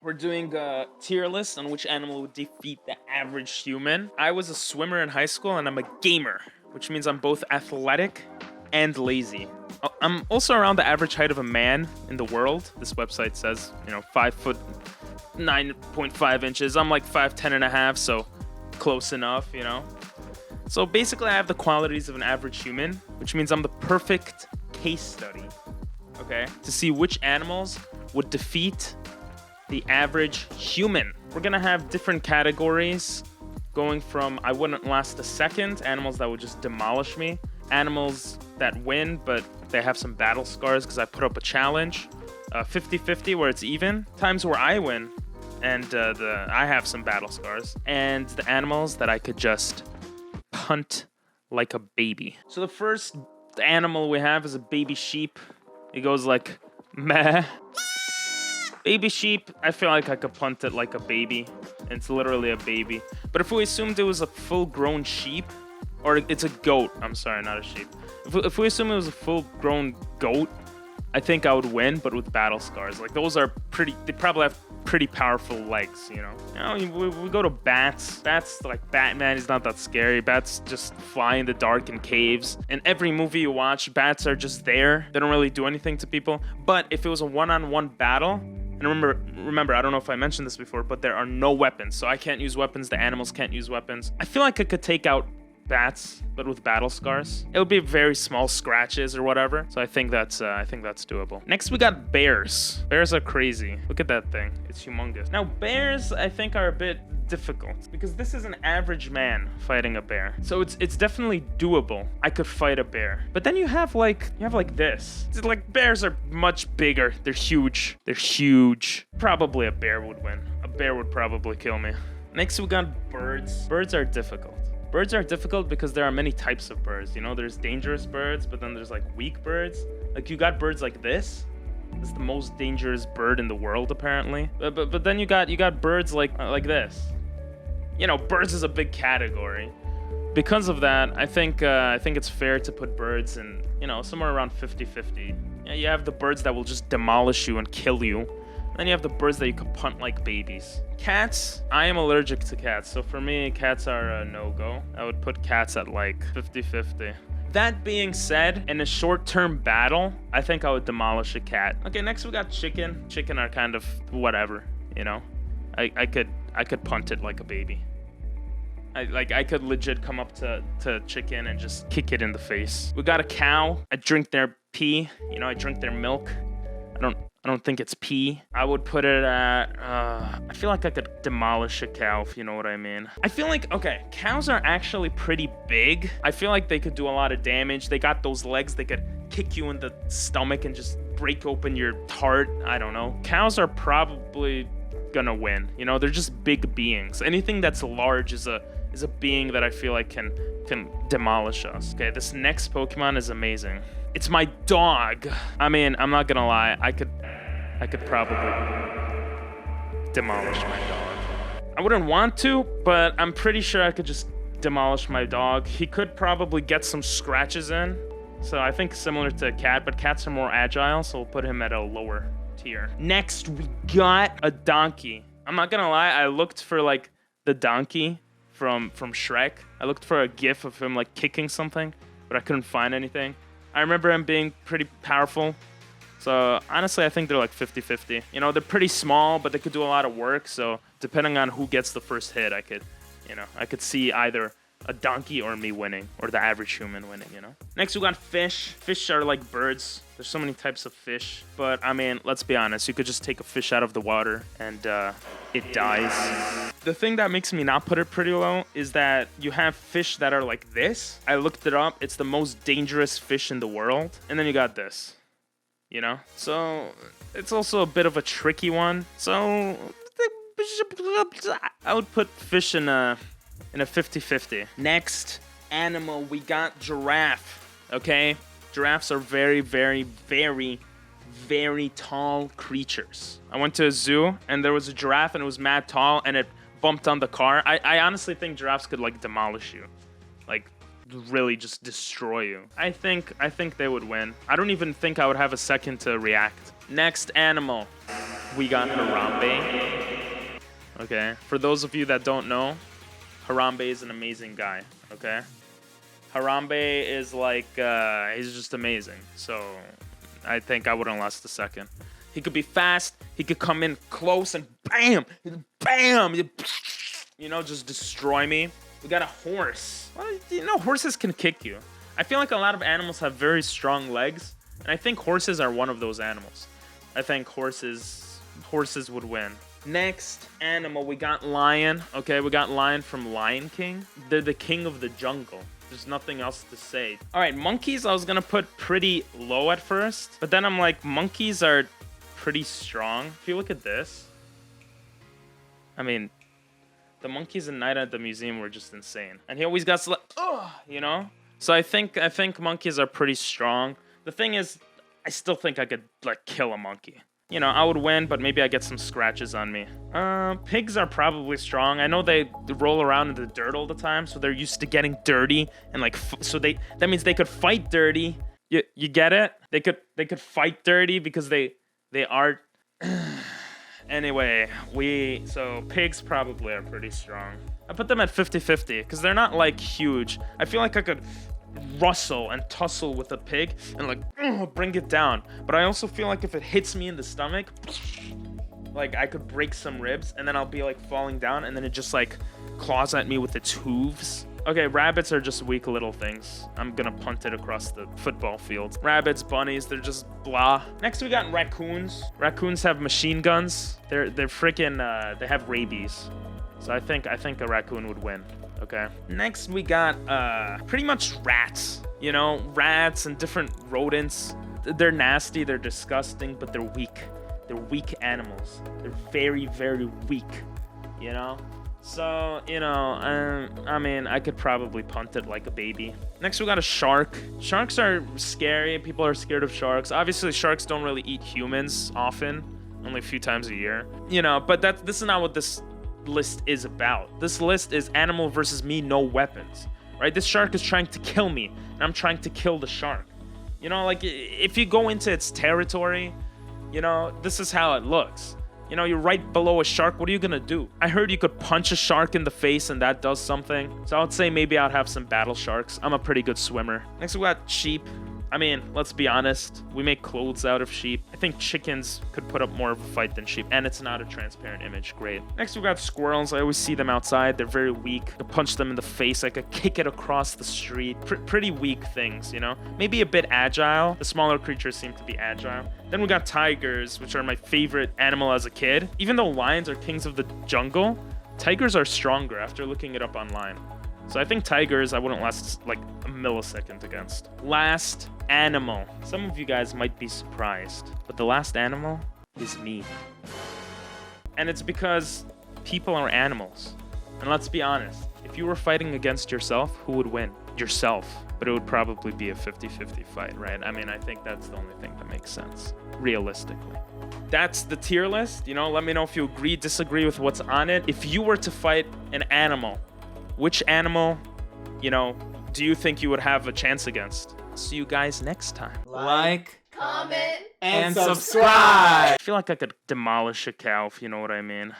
We're doing a tier list on which animal would defeat the average human. I was a swimmer in high school and I'm a gamer, which means I'm both athletic and lazy. I'm also around the average height of a man in the world. This website says, 5 foot 9.5 inches. I'm like 5'10 and a half, so close enough, So basically I have the qualities of an average human, which means I'm the perfect case study, okay, to see which animals would defeat the average human. We're gonna have different categories going from I wouldn't last a second, animals that would just demolish me, animals that win but they have some battle scars because I put up a challenge, 50-50 where it's even, times where I win and I have some battle scars, and the animals that I could just punt like a baby. So the first animal we have is a baby sheep. It goes like meh. Baby sheep, I feel like I could punt it like a baby. It's literally a baby. But if we assumed it was a full-grown sheep, or it's a goat, I'm sorry, not a sheep. If we assume it was a full-grown goat, I think I would win, but with battle scars. Like, those are they probably have pretty powerful legs, we go to bats. Bats, like Batman, is not that scary. Bats just fly in the dark in caves. In every movie you watch, bats are just there. They don't really do anything to people. But if it was a one-on-one battle, and remember, I don't know if I mentioned this before, but there are no weapons, so I can't use weapons, the animals can't use weapons. I feel like I could take out bats, but with battle scars. It would be very small scratches or whatever, so I think that's doable. Next, we got bears. Bears are crazy. Look at that thing. It's humongous. Now, bears, I think, are a bit difficult because this is an average man fighting a bear, so it's definitely doable. I could fight a bear, but then you have like this. It's like bears are much bigger. They're huge. Probably a bear would win. A bear would probably kill me. Next, we got birds. Birds are difficult. Birds are difficult because there are many types of birds. There's dangerous birds, but then there's like weak birds. Like, you got birds like this. It's the most dangerous bird in the world, apparently. But then you got birds like this. Birds is a big category. Because of that, I think it's fair to put birds in, somewhere around 50-50. You have the birds that will just demolish you and kill you. Then you have the birds that you can punt like babies. Cats, I am allergic to cats, so for me, cats are a no-go. I would put cats at like 50-50. That being said, in a short-term battle, I think I would demolish a cat. Okay, next we got chicken. Chicken are kind of whatever, I could punt it like a baby. I could legit come up to chicken and just kick it in the face. We got a cow. I drink their pee. I drink their milk. I don't think it's pee. I would put it at, I feel like I could demolish a cow, if you know what I mean. I feel like, okay, cows are actually pretty big. I feel like they could do a lot of damage. They got those legs. They could kick you in the stomach and just break open your heart. I don't know. Cows are probably gonna win. They're just big beings. Anything that's large is a being that I feel like can demolish us. Okay, this next Pokemon is amazing. It's my dog. I mean, I'm not gonna lie. I could probably demolish my dog. I wouldn't want to, but I'm pretty sure I could just demolish my dog. He could probably get some scratches in. So I think similar to a cat, but cats are more agile, so we'll put him at a lower tier. Next, we got a donkey. I'm not gonna lie. I looked for like the donkey from Shrek. I looked for a gif of him like kicking something, but I couldn't find anything. I remember him being pretty powerful. So honestly, I think they're like 50-50. They're pretty small, but they could do a lot of work. So depending on who gets the first hit, I could see either a donkey or me winning, or the average human winning, Next, we got fish. Fish are like birds. There's so many types of fish. But I mean, let's be honest. You could just take a fish out of the water and it dies. The thing that makes me not put it pretty low is that you have fish that are like this. I looked it up. It's the most dangerous fish in the world. And then you got this, So it's also a bit of a tricky one. So I would put fish in a 50-50. Next animal, we got giraffe. Okay, giraffes are very, very, very, very tall creatures. I went to a zoo and there was a giraffe and it was mad tall and it bumped on the car. I honestly think giraffes could like demolish you, like really just destroy you. I think they would win. I don't even think I would have a second to react. Next animal, we got Harambe. okay? For those of you that don't know, Harambe is an amazing guy, okay? Harambe is like, he's just amazing. So I think I wouldn't last a second. He could be fast. He could come in close and bam, bam, you know, just destroy me. We got a horse. Well, you know, horses can kick you. I feel like a lot of animals have very strong legs, and I think horses are one of those animals. I think horses would win. Next animal, we got lion. Okay, we got lion from Lion King. They're the king of the jungle. There's nothing else to say. All right, monkeys I was gonna put pretty low at first, but then I'm like, monkeys are pretty strong. If you look at this, I mean, the monkeys in Night at the Museum were just insane. And he always got like, you know? So I think monkeys are pretty strong. The thing is, I still think I could like kill a monkey. You know, I would win, but maybe I get some scratches on me. Pigs are probably strong. I know they roll around in the dirt all the time, so they're used to getting dirty and like that means they could fight dirty. You get it? They could fight dirty because they are. Anyway, so pigs probably are pretty strong. I put them at 50-50 because they're not like huge. I feel like I could rustle and tussle with a pig and like bring it down. But I also feel like if it hits me in the stomach, like I could break some ribs and then I'll be like falling down and then it just like claws at me with its hooves. Okay, rabbits are just weak little things. I'm gonna punt it across the football field. Rabbits, bunnies, they're just blah. Next we got raccoons. Raccoons have machine guns. They're freaking, they have rabies. So I think a raccoon would win, okay? Next we got pretty much rats. You know, rats and different rodents. They're nasty, they're disgusting, but they're weak. They're weak animals. They're very, very weak, you know? So, you know, I mean, I could probably punt it like a baby. Next, we got a shark. Sharks are scary. People are scared of sharks. Obviously, sharks don't really eat humans often, only a few times a year. You know, but this is not what this list is about. This list is animal versus me, no weapons, right? This shark is trying to kill me, and I'm trying to kill the shark. You know, like, if you go into its territory, you know, this is how it looks. You know, you're right below a shark. What are you gonna do? I heard you could punch a shark in the face and that does something. So I would say maybe I'd have some battle sharks. I'm a pretty good swimmer. Next we got sheep. I mean, let's be honest. We make clothes out of sheep. I think chickens could put up more of a fight than sheep. And it's not a transparent image. Great. Next we got squirrels. I always see them outside. They're very weak. I could punch them in the face. I could kick it across the street. Pretty weak things, you know? Maybe a bit agile. The smaller creatures seem to be agile. Then we got tigers, which are my favorite animal as a kid. Even though lions are kings of the jungle, tigers are stronger after looking it up online. So I think tigers I wouldn't last like a millisecond against. Last animal. Some of you guys might be surprised, but the last animal is me. And it's because people are animals. And let's be honest, if you were fighting against yourself, who would win? Yourself. But it would probably be a 50-50 fight, right? I mean, I think that's the only thing that makes sense, realistically. That's the tier list. You know, let me know if you agree, disagree with what's on it. If you were to fight an animal, which animal, you know, do you think you would have a chance against? See you guys next time. Like, comment, and subscribe. I feel like I could demolish a cow, if you know what I mean.